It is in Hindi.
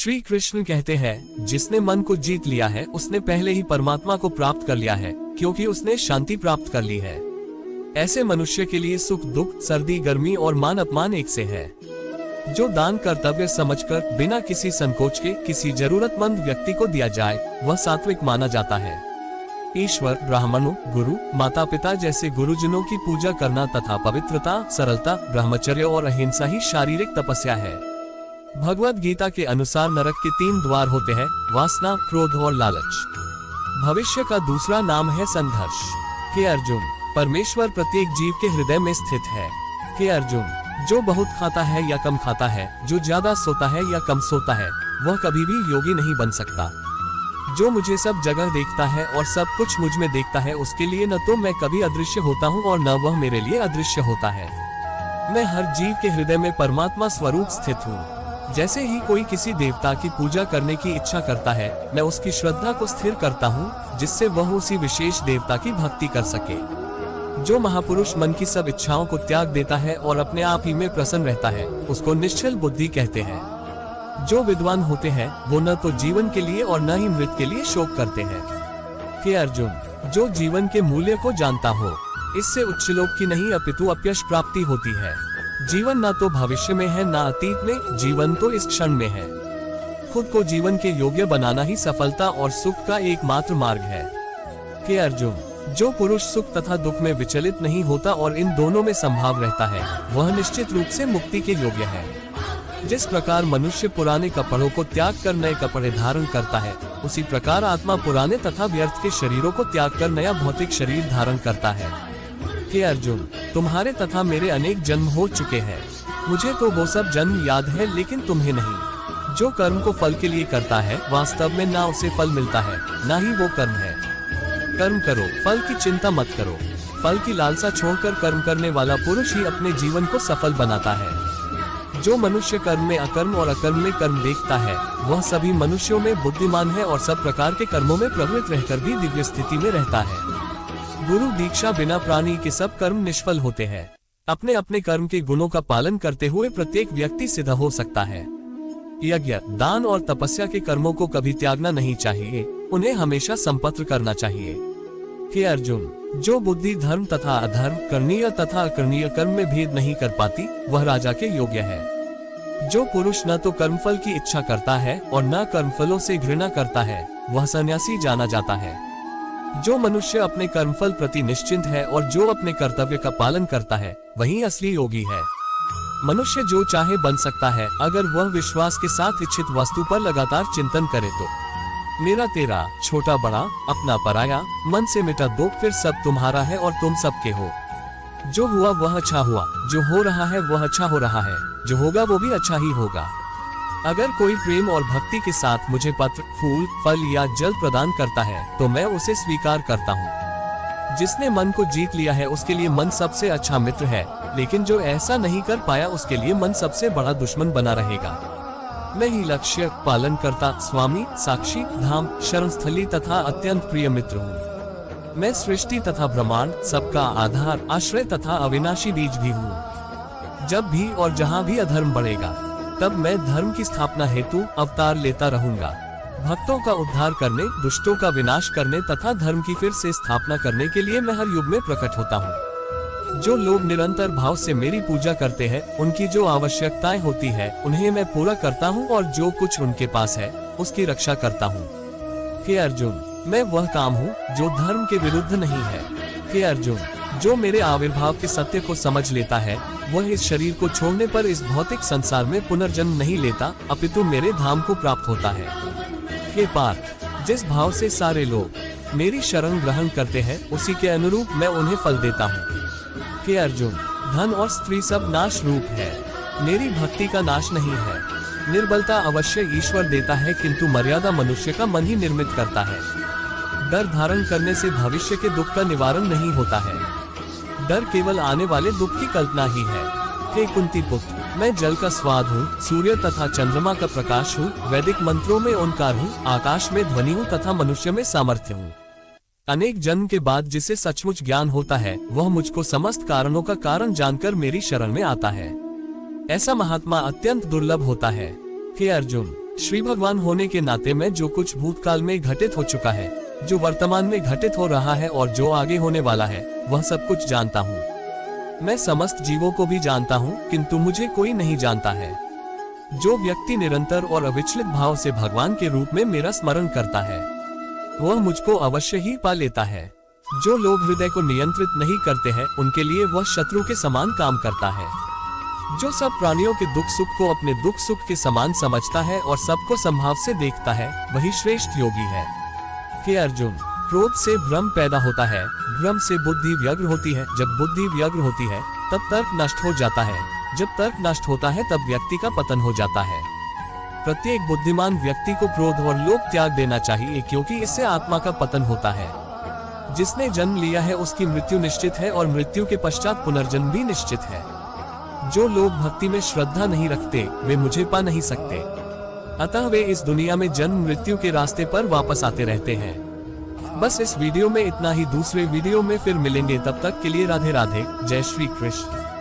श्री कृष्ण कहते हैं, जिसने मन को जीत लिया है उसने पहले ही परमात्मा को प्राप्त कर लिया है, क्योंकि उसने शांति प्राप्त कर ली है। ऐसे मनुष्य के लिए सुख दुख, सर्दी गर्मी और मान अपमान एक से है। जो दान कर्तव्य समझकर बिना किसी संकोच के किसी जरूरतमंद व्यक्ति को दिया जाए, वह सात्विक माना जाता है। ईश्वर, ब्राह्मणों, गुरु, माता पिता जैसे गुरुजनों की पूजा करना तथा पवित्रता, सरलता, ब्रह्मचर्य और अहिंसा ही शारीरिक तपस्या है। भगवद गीता के अनुसार नरक के 3 द्वार होते हैं, वासना, क्रोध और लालच। भविष्य का दूसरा नाम है संघर्ष। हे अर्जुन, परमेश्वर प्रत्येक जीव के हृदय में स्थित है। हे अर्जुन, जो बहुत खाता है या कम खाता है, जो ज्यादा सोता है या कम सोता है, वह कभी भी योगी नहीं बन सकता। जो मुझे सब जगह देखता है और सब कुछ मुझ में देखता है, उसके लिए न तो मैं कभी अदृश्य होता हूँ और न वह मेरे लिए अदृश्य होता है। मैं हर जीव के हृदय में परमात्मा स्वरूप स्थित हूँ। जैसे ही कोई किसी देवता की पूजा करने की इच्छा करता है, मैं उसकी श्रद्धा को स्थिर करता हूँ, जिससे वह उसी विशेष देवता की भक्ति कर सके। जो महापुरुष मन की सब इच्छाओं को त्याग देता है और अपने आप ही में प्रसन्न रहता है, उसको निश्चल बुद्धि कहते हैं। जो विद्वान होते हैं, वो न तो जीवन के लिए और न ही मृत्यु के लिए शोक करते हैं। हे अर्जुन, जो जीवन के मूल्य को जानता हो, इससे उच्चलोक की नहीं अपितु अपयश प्राप्ति होती है। जीवन ना तो भविष्य में है, ना अतीत में, जीवन तो इस क्षण में है। खुद को जीवन के योग्य बनाना ही सफलता और सुख का एकमात्र मार्ग है। हे अर्जुन, जो पुरुष सुख तथा दुख में विचलित नहीं होता और इन दोनों में संभाव रहता है, वह निश्चित रूप से मुक्ति के योग्य है। जिस प्रकार मनुष्य पुराने कपड़ों को त्याग कर नए कपड़े धारण करता है, उसी प्रकार आत्मा पुराने तथा व्यर्थ के शरीरों को त्याग कर नया भौतिक शरीर धारण करता है। हे अर्जुन, तुम्हारे तथा मेरे अनेक जन्म हो चुके हैं। मुझे तो वो सब जन्म याद है, लेकिन तुम्हें नहीं। जो कर्म को फल के लिए करता है, वास्तव में ना उसे फल मिलता है, ना ही वो कर्म है। कर्म करो, फल की चिंता मत करो। फल की लालसा छोड़कर कर्म करने वाला पुरुष ही अपने जीवन को सफल बनाता है। जो मनुष्य कर्म में अकर्म और अकर्म में कर्म देखता है, वह सभी मनुष्यों में बुद्धिमान है और सब प्रकार के कर्मों में प्रवृत्त रहकर भी दिव्य स्थिति में रहता है। गुरु दीक्षा बिना प्राणी के सब कर्म निष्फल होते हैं। अपने अपने कर्म के गुणों का पालन करते हुए प्रत्येक व्यक्ति सिद्ध हो सकता है। यज्ञ, दान और तपस्या के कर्मों को कभी त्यागना नहीं चाहिए, उन्हें हमेशा संपत्र करना चाहिए। हे अर्जुन, जो बुद्धि धर्म तथा अधर्म, करणीय तथा अकरणीय कर्म में भेद नहीं कर पाती, वह राजा के योग्य है। जो पुरुष न तो कर्मफल की इच्छा करता है और न कर्मफलों से घृणा करता है, वह सन्यासी जाना जाता है। जो मनुष्य अपने कर्मफल प्रति निश्चिंत है और जो अपने कर्तव्य का पालन करता है, वही असली योगी है। मनुष्य जो चाहे बन सकता है, अगर वह विश्वास के साथ इच्छित वस्तु पर लगातार चिंतन करे तो। मेरा तेरा, छोटा बड़ा, अपना पराया, मन से मिटा दो, फिर सब तुम्हारा है और तुम सबके हो। जो हुआ वह अच्छा हुआ, जो हो रहा है वह अच्छा हो रहा है, जो होगा वो भी अच्छा ही होगा। अगर कोई प्रेम और भक्ति के साथ मुझे पत्र, फूल, फल या जल प्रदान करता है, तो मैं उसे स्वीकार करता हूँ। जिसने मन को जीत लिया है, उसके लिए मन सबसे अच्छा मित्र है, लेकिन जो ऐसा नहीं कर पाया, उसके लिए मन सबसे बड़ा दुश्मन बना रहेगा। मैं ही लक्ष्य, पालन करता, स्वामी, साक्षी, धाम, शरणस्थली तथा अत्यंत प्रिय मित्र हूँ। मैं सृष्टि तथा ब्रह्मांड, सबका आधार, आश्रय तथा अविनाशी बीज भी हूँ। जब भी और जहाँ भी अधर्म बढ़ेगा, तब मैं धर्म की स्थापना हेतु अवतार लेता रहूंगा। भक्तों का उद्धार करने, दुष्टों का विनाश करने तथा धर्म की फिर से स्थापना करने के लिए मैं हर युग में प्रकट होता हूँ। जो लोग निरंतर भाव से मेरी पूजा करते हैं, उनकी जो आवश्यकताएं होती है, उन्हें मैं पूरा करता हूँ और जो कुछ उनके पास है, उसकी रक्षा करता हूँ। हे अर्जुन, मैं वह काम हूँ जो धर्म के विरुद्ध नहीं है। हे अर्जुन, जो मेरे आविर्भाव के सत्य को समझ लेता है, वह इस शरीर को छोड़ने पर इस भौतिक संसार में पुनर्जन्म नहीं लेता, अपितु मेरे धाम को प्राप्त होता है। हे पार्थ, जिस भाव से सारे लोग मेरी शरण ग्रहण करते हैं, उसी के अनुरूप मैं उन्हें फल देता हूँ। हे अर्जुन, धन और स्त्री सब नाश रूप है, मेरी भक्ति का नाश नहीं है। निर्बलता अवश्य ईश्वर देता है, किंतु मर्यादा मनुष्य का मन ही निर्मित करता है। डर धारण करने से भविष्य के दुख का निवारण नहीं होता है। डर केवल आने वाले दुख की कल्पना ही है। हे कुंती पुत्र, मैं जल का स्वाद हूँ, सूर्य तथा चंद्रमा का प्रकाश हूँ, वैदिक मंत्रों में ओंकार हूँ, आकाश में ध्वनि हूँ तथा मनुष्य में सामर्थ्य हूँ। अनेक जन्म के बाद जिसे सचमुच ज्ञान होता है, वह मुझको समस्त कारणों का कारण जानकर मेरी शरण में आता है। ऐसा महात्मा अत्यंत दुर्लभ होता है। हे अर्जुन, श्री भगवान होने के नाते मैं जो कुछ भूतकाल में घटित हो चुका है, जो वर्तमान में घटित हो रहा है और जो आगे होने वाला है, वह सब कुछ जानता हूँ। मैं समस्त जीवों को भी जानता हूँ, किंतु मुझे कोई नहीं जानता है। जो व्यक्ति निरंतर और अविचलित भाव से भगवान के रूप में मेरा स्मरण करता है, वह मुझको अवश्य ही पा लेता है। जो लोग हृदय को नियंत्रित नहीं करते हैं, उनके लिए वह शत्रु के समान काम करता है। जो सब प्राणियों के दुख सुख को अपने दुख सुख के समान समझता है और सबको संभाव से देखता है, वही श्रेष्ठ योगी है। हे अर्जुन, क्रोध से भ्रम पैदा होता है, भ्रम से बुद्धि व्यग्र होती है, जब बुद्धि व्यग्र होती है तब तर्क नष्ट हो जाता है, जब तर्क नष्ट होता है तब व्यक्ति का पतन हो जाता है। प्रत्येक बुद्धिमान व्यक्ति को क्रोध और लोभ त्याग देना चाहिए, क्योंकि इससे आत्मा का पतन होता है। जिसने जन्म लिया है उसकी मृत्यु निश्चित है और मृत्यु के पश्चात पुनर्जन्म भी निश्चित है। जो लोग भक्ति में श्रद्धा नहीं रखते, वे मुझे पा नहीं सकते। अतः वे इस दुनिया में जन्म मृत्यु के रास्ते पर वापस आते रहते हैं। बस इस वीडियो में इतना ही। दूसरे वीडियो में फिर मिलेंगे, तब तक के लिए राधे राधे। जय श्री कृष्ण।